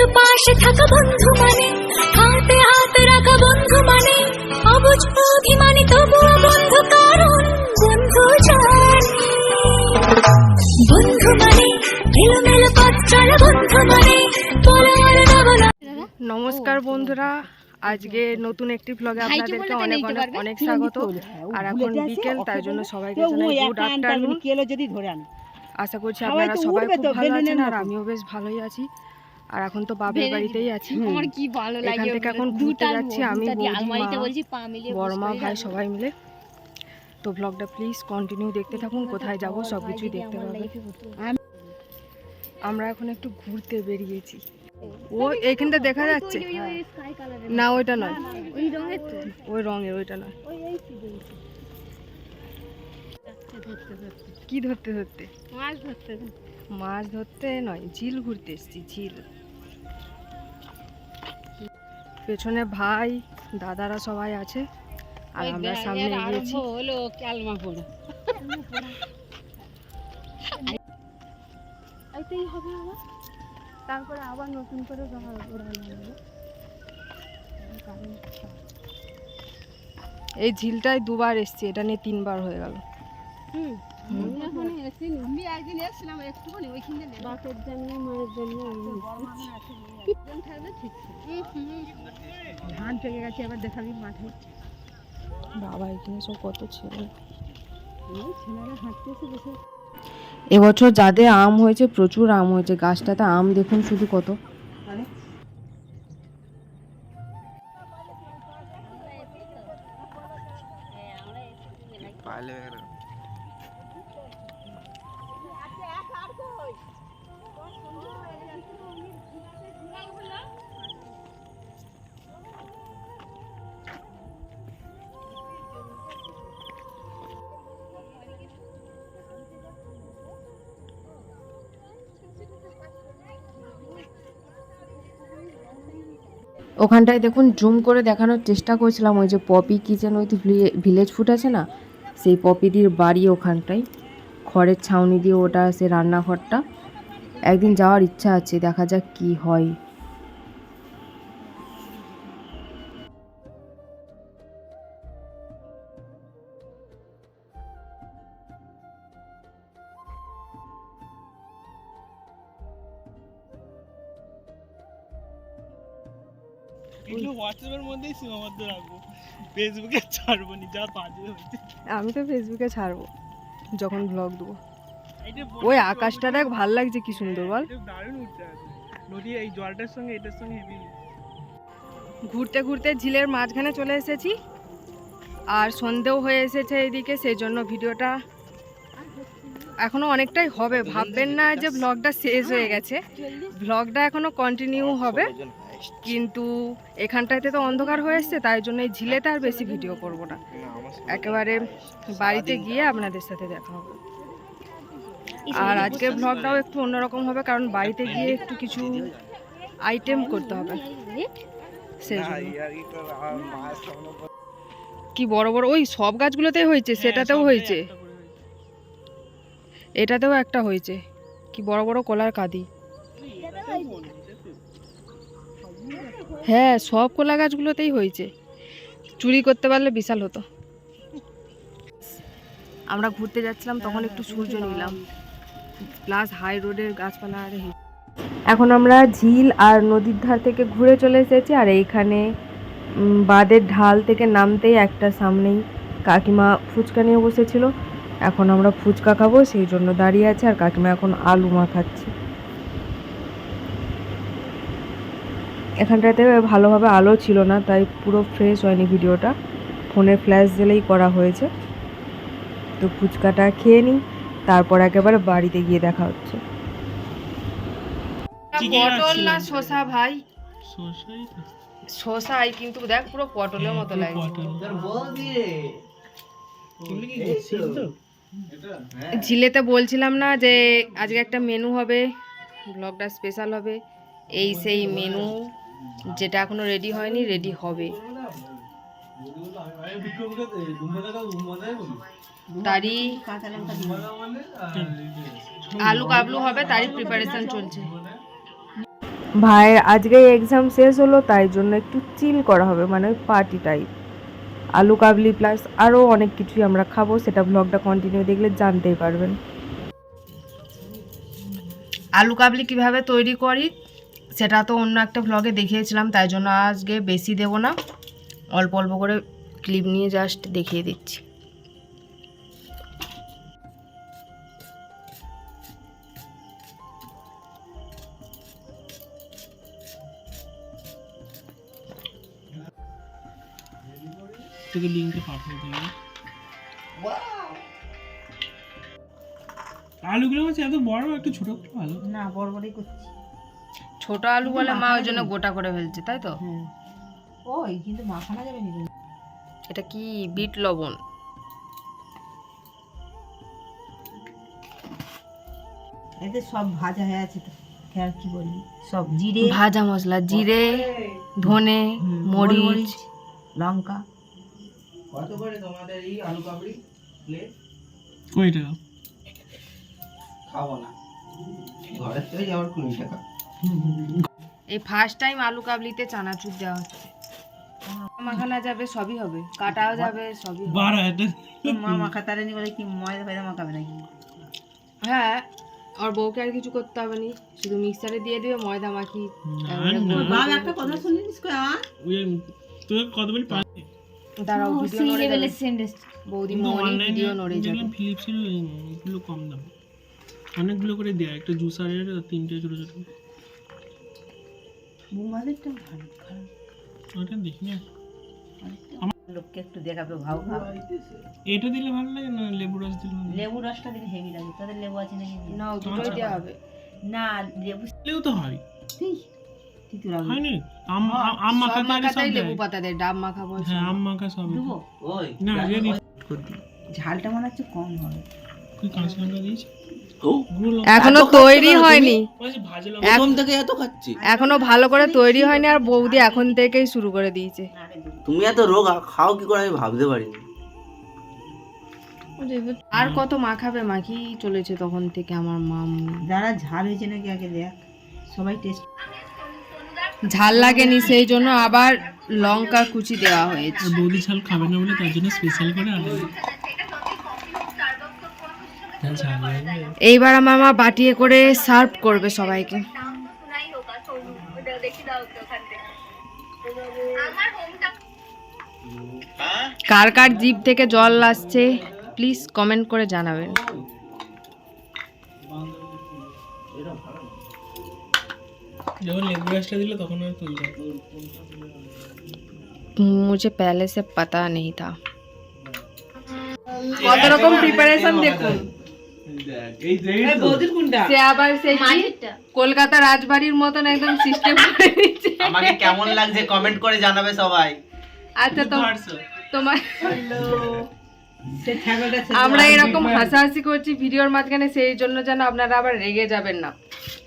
একটু পাশে থাকা বন্ধু মানে, হাতে হাত রাখা বন্ধু মানে, অবুঝ অভিমানী তবুও বন্ধু, কারণ বন্ধু জানে বন্ধু মানে এলোমেলো পথ চলা বন্ধু মানে বলার না বলা। নমস্কার বন্ধুরা, আজকে নতুন একটি ব্লগে আপনাদেরকে অনেক অনেক অনেক স্বাগত। আর এখন বিকেল, তাই জন্য সবাইকে জানাই গুড আফটারনুন। আশা করছি আপনারা সবাই খুব ভালো আছেন, আর আমিও বেশ ভালোই আছি। আর এখন তো বাপের বাড়িতেই আছি। আমার কি ভালো লাগে, এখান থেকে এখন ঘুরতে যাচ্ছি আমি, বড় মা, ভাই সবাই মিলে। তো ব্লগটা প্লিজ কন্টিনিউ দেখতে থাকুন, কোথায় যাব সবকিছুই দেখতে পাবেন। আমরা এখন একটু ঘুরতে বেরিয়েছি। ও এইখানটা দেখা যাচ্ছে না, ওইটা নয়, ওই রঙের ওইটা নয়। কি ধরতে ধরতে? মাছ ধরতে নয়, ঝিল ঘুরতে এসছি, ঝিল। পেছনে ভাই দাদারা সবাই আছে, আর আমরা সামনে এগিয়েছি। হলো ক্যালমা পড়া এইটাই হবে আবার, তারপরে আবার নতুন করে এই ঝিলটায় দুবার এসছি, এটা নিয়ে 3 বার হয়ে গেল। একদিন এসেছিলাম একটুখানি ওইখানে বাপের জন্য মায়ের জন্য ধান পেকে গেছে, এবার দেখাবি মাঠে। বাবা এখানে সব কত ছেলে, ছেলেরা হাঁটতেছে বসে। এবছর যাদের আম হয়েছে, প্রচুর আম হয়েছে গাছটাতে। আম দেখুন শুধু কত। ওখানটায় দেখুন, জুম করে দেখানোর চেষ্টা করছিলাম, ওই যে Poppy Kitchen with Village Food আছে না, সেই পপিদির বাড়ি ওখানটায়, খড়ের ছাউনি দিয়ে ওটা, সে রান্নাঘরটা। একদিন যাওয়ার ইচ্ছা আছে, দেখা যাক কি হয়। এগুলো হোয়াটসঅ্যাপের মধ্যেই সীমাবদ্ধ রাখবো, ফেসবুকে ছাড়বো নি, যা বাজে হয়েছে। আমি তো ফেসবুকে ছাড়বো যখন ব্লগ দেবো। ওই আকাশটা দেখ, ভাল লাগছে, কি সুন্দর বল। দারুণ উঠতে আছে নদী, এই জলটার সঙ্গে এটার সঙ্গে হেভি। ঘুরতে ঘুরতে ঝিলের মাঝখানে চলে এসেছি, আর সন্ধেও হয়ে এসেছে এইদিকে, সেই জন্য ভিডিওটা এখনো অনেকটাই হবে। ভাববেন না যে ব্লগটা শেষ হয়ে গেছে, ব্লগটা এখনো কন্টিনিউ হবে, কিন্তু এখানটাতে তো অন্ধকার হয়ে এসছে, তাই জন্য এই ঝিলেতে আর বেশি ভিডিও করব না। একেবারে বাড়িতে গিয়ে আপনাদের সাথে দেখা হবে। আর আজকের ব্লগটাও একটু অন্যরকম হবে, কারণ বাড়িতে গিয়ে একটু কিছু আইটেম করতে হবে, সেই জন্য। কি বড় বড় ওই সব গাছগুলোতেই হয়েছে, সেটাতেও হয়েছে, এটাতেও একটা হয়েছে। কি বড় বড় কলার কাঁদি। হ্যাঁ, সব কলা গাছগুলোতেই হয়েছে। চুরি করতে পারলে বিশাল হতো। আমরা ঘুরতে যাচ্ছিলাম, তখন একটু সূর্য নিলাম, প্লাস হাই রোডের গাছপালা। আর এখন আমরা ঝিল আর নদীর ধার থেকে ঘুরে চলে এসেছি, আর এইখানে বাঁধের ঢাল থেকে নামতেই একটা সামনেই কাকিমা ফুচকা নিয়ে বসেছিল। এখন আমরা ফুচকা খাবো, সেই জন্য দাঁড়িয়ে আছে, আর কাকিমা এখন আলু মাখাচ্ছে। এখানটাতে ভালোভাবে আলো ছিল না, তাই পুরো ফ্রেশ হয়নি ভিডিওটা, ফোনে ফ্ল্যাশ দিলেই করা হয়েছে। তো ফুচকাটা খেয়ে নিই, তারপর একেবারে বাড়িতে গিয়ে দেখা হচ্ছে। পটল না শসা ভাই? শসাই, কিন্তু দেখ পুরো পটলের মতো লাগছে। ঝিলেতে বলছিলাম না যে আজকে একটা মেনু হবে, ব্লগটা স্পেশাল হবে। এই সেই মেনু, যেটা এখনো রেডি হয়নি, রেডি হবে। তারই আলু কাবলু হবে, তারই প্রিপারেশন চলছে। ভাইয়ের আজকে এক্সাম শেষ হলো, তাই জন্য একটু চিল করা হবে, মানে পার্টি টাইপ। আলু কাবলি প্লাস আরও অনেক কিছুই আমরা খাবো, সেটা ব্লগটা কন্টিনিউ দেখলে জানতেই পারবেন। আলু কাবলি কিভাবে তৈরি করি সেটা তো অন্য একটা ব্লগে দেখিয়েছিলাম, তাই জন্য আজকে বেশি দেব না, অল্প অল্প করে ক্লিপ নিয়ে জাস্ট দেখিয়ে দিচ্ছি। তোকে লিংকটা পাঠিয়ে দেবো। আলুগুলো হচ্ছে এত বড়, একটু ছোট করে ভালো না বড় বড়ই করছি। ছোট আলু বলে মা ওই জন্য গোটা করে ফেলছে, তাই তো? ওই কিন্তু মাখানো যাবে না। এটা কি বিট লবণ? এতে সব ভাজা হয়ে আছে তো, আর কি বলি, সব জিরে ভাজা মশলা, জিরে, ধনে, মরিচ, লঙ্কা। কত করে তোমাদের এই আলু কাবলি প্লেট? 20 টাকা। খাবো না, ঘরের থেকে আবার 20 টাকা। এই ফার্স্ট টাইম আলু কাবলিতে চানাচুর দেওয়া হচ্ছে। মাখানো যাবে, সবই হবে, কাটাও যাবে, সবই হবে। 12 মা মাখাতারে নি বলে কি ময়দা ফয়দা মাখাবে নাকি? হ্যাঁ, আর বউকে আর কিছু করতে হবে না, শুধু মিক্সারে দিয়ে দিবে, ময়দা মাখি। বাবা একটা কথা শুনিস কই আমার? ওই তোর কত বলি পাস? দাঁড়াও, ভিডিও নড়ে যাবে। বৌদি মোহনি ভিডিও নড়ে যাবে। ফিলিপসের এগুলো কম দাম, অনেকগুলো করে দেয়, একটা জুসারের 3টে ছোট ছোট। মোবাইলটা ভালো খারাপ ওটা দেখি না, লোককে একটু দেখাবে ভাও ভাও। এটা দিলে ভালো লাগে না, লেবু রস দিলে ভালো লাগে? লেবু রসটা দিলে হেভি লাগে। তাদের লেবু আছে নাকি? না, দুটোই দেওয়া হবে। না লেবু লেবু তো হয়, তিতু লাগবে। হয় না? আম আম মাখা সব মাখাতেই লেবু পাতা দেয়, ডাব মাখা বলছে। হ্যাঁ, আম মাখা সব। দেবো ওই না রেডি ঝালটা মনে হচ্ছে কম হবে। তুই কাঁচা লঙ্কা দিয়েছিস? এখনো তৈরি হয়নি, ওই যে ভাজা লঙ্কা প্রথম থেকে এত খাচ্ছি। এখনো ভালো করে তৈরি হয়নি, আর বৌদি এখন থেকেই শুরু করে দিয়েছে। তুমি এত রোগ খাও কি করে আমি ভাবতে পারিনি। আর কত মাখাবে, মাখি চলেছে তখন থেকে আমার মাম। যারা ঝাল হয়েছে নাকি আগে দেখ, সবাই টেস্ট। ঝাল লাগেনি, সেই জন্য আবার লঙ্কা কুচি দেওয়া হয়েছে। বৌদি ঝাল খাবে না বলে তার জন্য স্পেশাল করে আনবে। ঝাল লাগবে। এইবার আমার মা বাটিয়ে করে সার্ভ করবে সবাইকে। কার কার জিভ থেকে জল আসছে প্লিজ কমেন্ট করে জানাবেন। যখন লেবু রসটা দিল তখন আর তুলবে। मुझे पहले से पता नहीं था। কত রকম প্রিপারেশন দেখুন। সে আবার সেই কলকাতা রাজবাড়ির মতন একদম সিস্টেম করে দিচ্ছে। আমাকে কেমন লাগছে কমেন্ট করে জানাবে সবাই। আচ্ছা, তো তোমার আমরা এরকম হাসাহাসি করছি ভিডিওর মাঝখানে, সেই জন্য যেন আপনারা আবার রেগে যাবেন না,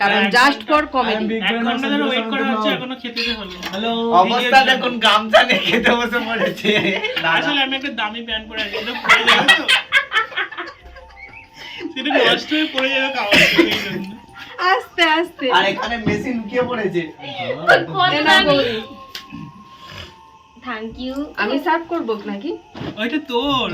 কারণ জাস্ট ফর কমেডি। 1 ঘন্টা ধরে ওয়েট করা হচ্ছে, এখনো খেতে হলো। হ্যালো, অবস্থা দেখুন, গামছা নিয়ে খেতে বসে পড়েছে। আসলে আমি একটা দামি প্যান্ট পরে আছি, এটা পরে যাবে তো, সেটা নষ্ট হয়ে পড়ে যাবে খাওয়ার জন্য। আস্তে আস্তে। আর এখানে মেশিন লুকিয়ে পড়েছে। Thank you. আমি সার্ভ করব নাকি? ওইটা তোর,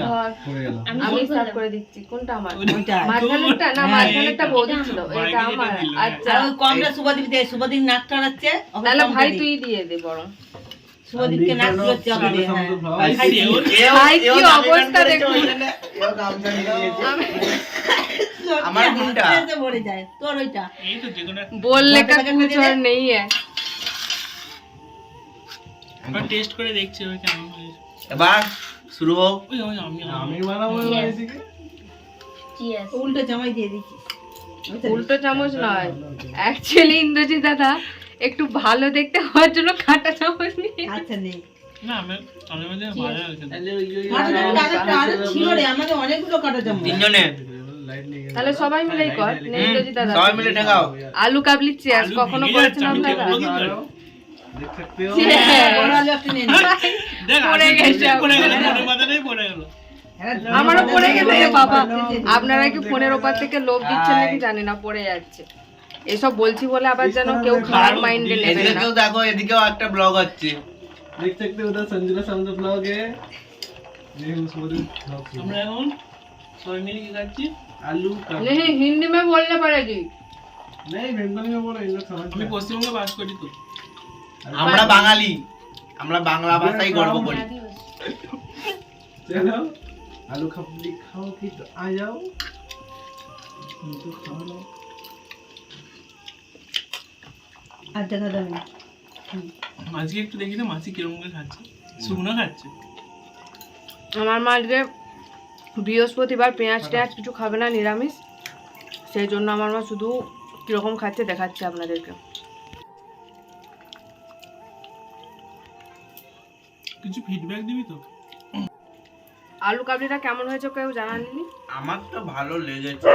আমি সার্ভ করে দিচ্ছি। কোনটা আমার? ওইটা মাঝখানেরটা না, মাঝখানেরটা বৌদি ছিল, এটা আমার। আচ্ছা, আর ওই কমটা সুবাদীপ দে, সুবাদীপ নাক টানাচ্ছে। তাহলে ভাই তুই দিয়ে দে বরং। সুবাদীপকে নাক তুলছে আমাদের। ভাই কি অবস্থা দেখুন। আমার কোনটা পড়ে যায় তোর ওইটা। এই তো যেকোনো बोलने का कुछ और नहीं है। আমরা টেস্ট করে দেখছি ওই কেমন হয়েছে। এবার শুরু হোক। ওই আমি বানাবো এদিকে। চিয়ার্স। উল্টো জামাই দিয়ে দিচ্ছি। উল্টো চামচ নয়, অ্যাকচুয়ালি ইন্দ্রজিৎ দাদা একটু ভালো দেখতে হওয়ার জন্য কাঁটা চামচ নিয়ে। আচ্ছা নেই না আমি মধ্যে ভালো হয়েছে। কাঁটা চামচ আরো ছিল রে, আমাদের অনেকগুলো কাঁটা চামচ। তিনজনে তাহলে সবাই মিলেই কর। নে ইন্দ্রজিৎ দাদা, সবাই মিলে ঠেকাও। আলু কাবলি চিয়ার্স কখনো করেছেন আপনারা? বড় আলু একটা নিয়ে নে। দেখ পড়ে গেছে, পড়ে গেল, মনে মাথায় পড়ে গেল। আমারও পড়ে গেছে রে বাবা। আপনারা কি ফোনের ওপর থেকে লোভ দিচ্ছেন নাকি জানি না, পড়ে যাচ্ছে। এসব বলছি বলে আবার যেন কেউ খারাপ মাইন্ডে নেবেন না। এদিকেও দেখো, এদিকেও একটা ব্লগ হচ্ছে। देख सकते हो उधर संजिला सामने ब्लॉग है। ये उसमें আমরা এখন सोयाबीन की खाচ্ছি आलू का नहीं हिंदी में बोलने पड़ेगी। नहीं बेंगली में बोलो, इन लोग समझ। আমি পশ্চিমবঙ্গে বাস করি তো। আমরা বাঙালি, আমরা বাংলা ভাষাই গর্ব করি। चलो आलू खपली खाओ कि तो आ जाओ, तो खा लो। আর দেখা যাবে না। মাছকে একটু দেখি না মাছি কিরকম করে খাচ্ছে, শুকনো খাচ্ছে। আমার মা আজকে বৃহস্পতিবার পেঁয়াজ টেঁয়াজ কিছু খাবে না, নিরামিষ, সেই জন্য আমার মা শুধু কিরকম খাচ্ছে দেখাচ্ছে আপনাদেরকে। কিছু ফিডব্যাক দিবি তো? আলু কাবলিটা কেমন হয়েছে কেউ জানাননি? আমার তো ভালো লেগেছে।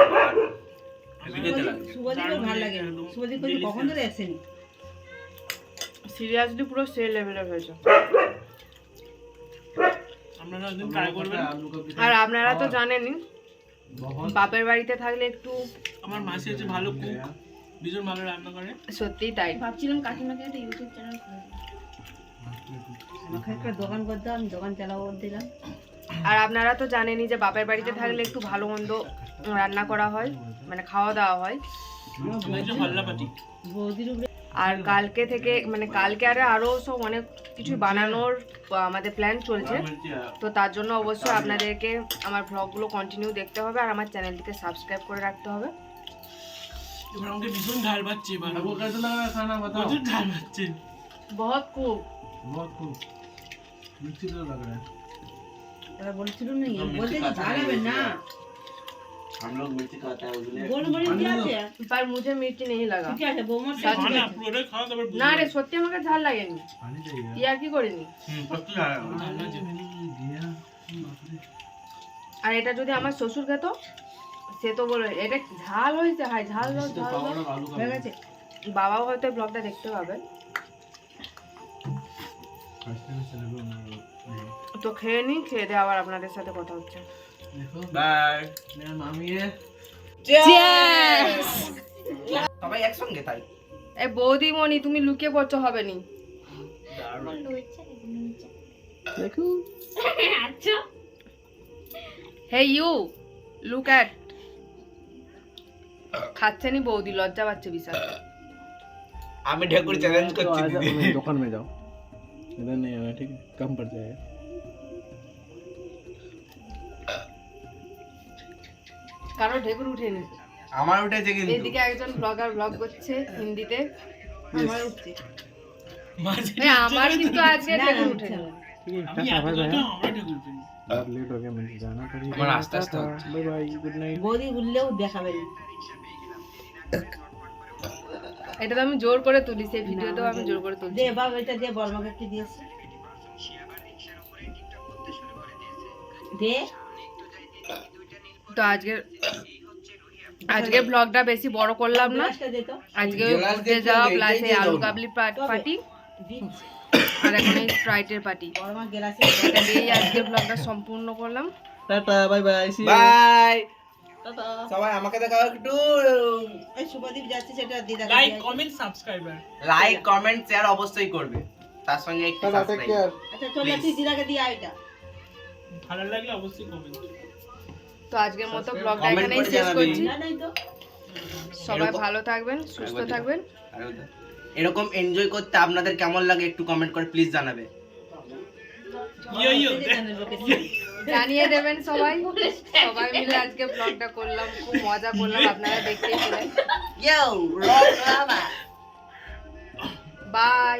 হেভি খেতে লাগে। শুভদীপের ভালো লাগে। শুভদীপ বলছে কখন ধরে আসেনি। সিরিয়াসলি পুরো সে লেভেলের হয়েছে। আপনারা একদিন ট্রাই করবেন। আর আপনারা তো জানেনই বাপের বাড়িতে থাকলে একটু, আমার মাসি হচ্ছে ভালো কুক, ভীষণ ভালো রান্না করে। সত্যিই তাই। ভাবছিলাম কাকিমাকে একটা ইউটিউব চ্যানেল খুলে দিই। আমাকে একটা দোকান করতে, আমি দোকান চালাবো দিলাম। আর আপনারা তো জানেনই যে বাপের বাড়িতে থাকলে একটু ভালো মন্দ রান্না করা হয়, মানে খাওয়া দাওয়া হয়। হল্লাপাটি বৌদির উপরে আর কালকে থেকে মানে কালকে আরও সব অনেক কিছু বানানোর আমাদের প্ল্যান চলছে। তো তার জন্য অবশ্যই আপনাদেরকে আমার ভ্লগগুলো কন্টিনিউ দেখতে হবে আর আমার চ্যানেলটিকে সাবস্ক্রাইব করে রাখতে হবে। এবার আমাকে ভীষণ ঝাল পাচ্ছে। এবার वो कैसा लग रहा है खाना बताओ? बहुत ঝাল পাচ্ছে। বহুত খুব बहुत खूब मिर्ची तो लग रहा है। ওরা বলছিল না, বলতে যে ঝাল হবে না। हम लोग मिर्ची खाता है उसलिए। গোলমরিচ কি আছে? पर मुझे मिर्ची नहीं लगा। ঠিক আছে, বৌমার সত্যি সাথে खाना পুরোটাই খাও তারপর না রে, সত্যি আমাকে ঝাল লাগেনি। পানি चाहिए। ইয়ার কি করিনি। সত্যি লাগে। ঝাল আছে দিয়া। আর এটা যদি আমার শ্বশুর খেত সে তো বলে এটা ঝাল হয়েছে, হাই ঝাল দাও, ঝাল দাও। হয়ে গেছে। বাবাও হয়তো ব্লগটা দেখতে পাবে। তো খেয়ে নি, খেয়ে দিয়ে আবার আপনাদের সাথে কথা হচ্ছে। देखो বাই। मेरा मामी है। সবাই একসঙ্গে তাই। এই বৌদিমণি তুমি লুকিয়ে পড়ছো, হবে নি। देखो আচ্ছা হে ইউ লুক অ্যাট। খাচ্ছে নি বৌদি, লজ্জা পাচ্ছে বিশাল। আমি ঢেকুর চ্যালেঞ্জ করছি দিদি। दुकान में जाओ, इधर नहीं आना, ठीक है, कम पड़ जाएगा। কারো ঢেকুর উঠেনি। আমার উঠেছে কিন্তু। এদিকে একজন ব্লগার ব্লগ করছে হিন্দিতে। আমার উঠছে। এই আমার কিন্তু আজকে ঢেকুর উঠেনি। আমি এত কথা আমরা ঢেকুর উঠেনি। बहुत लेट हो गया, मुझे जाना पड़ेगा। আমার আস্তে আস্তে হচ্ছে। Bye bye, good night. বৌদি উঠলেও দেখাবে না। এটা তো আমি জোর করে তুলি, সেই ভিডিওটাও আমি জোর করে তুলছি। দে বাবা, এটা দে, বর্মাকে কি দিয়েছে দে। তো আজকের ব্লগটা বেশি বড় করলাম না। গ্লাসটা দে তো। আজকে ঘুরতে যাওয়া প্লাস এই আলু কাবলি পার্টি দিচ্ছে। আর এখন এই স্প্রাইটের পার্টি, বর্মা গ্লাসে এটা দিয়েই আজকের ব্লগটা সম্পূর্ণ করলাম। টাটা, bye bye, see you. Bye. টাটা। সবাই আমাকে দেখাও একটু। এই শুভদীপ যাচ্ছে, সেটা দিদা like, comment, subscriber. Like, comment, share অবশ্যই করবে। তার সঙ্গে একটু সাবস্ক্রাইব। আচ্ছা চল, তুই দিদাকে দিয়ে আয়। এটা ভালো লাগলে অবশ্যই কমেন্ট। তো আজকের মতো ব্লগটা comment এখানেই করে শেষ জানাবি। করছি। না নাই তো। সবাই ভালো থাকবেন, সুস্থ থাকবেন। এরকম এনজয় করতে আপনাদের কেমন লাগে একটু কমেন্ট করে প্লিজ জানাবে। ইয়ো ইয়ো। জানিয়ে দেবেন সবাই। সবাই মিলে আজকে ব্লগটা করলাম, খুব মজা করলাম, আপনারা দেখতেই পেলেন। ইয়ো রক রামা। বাই।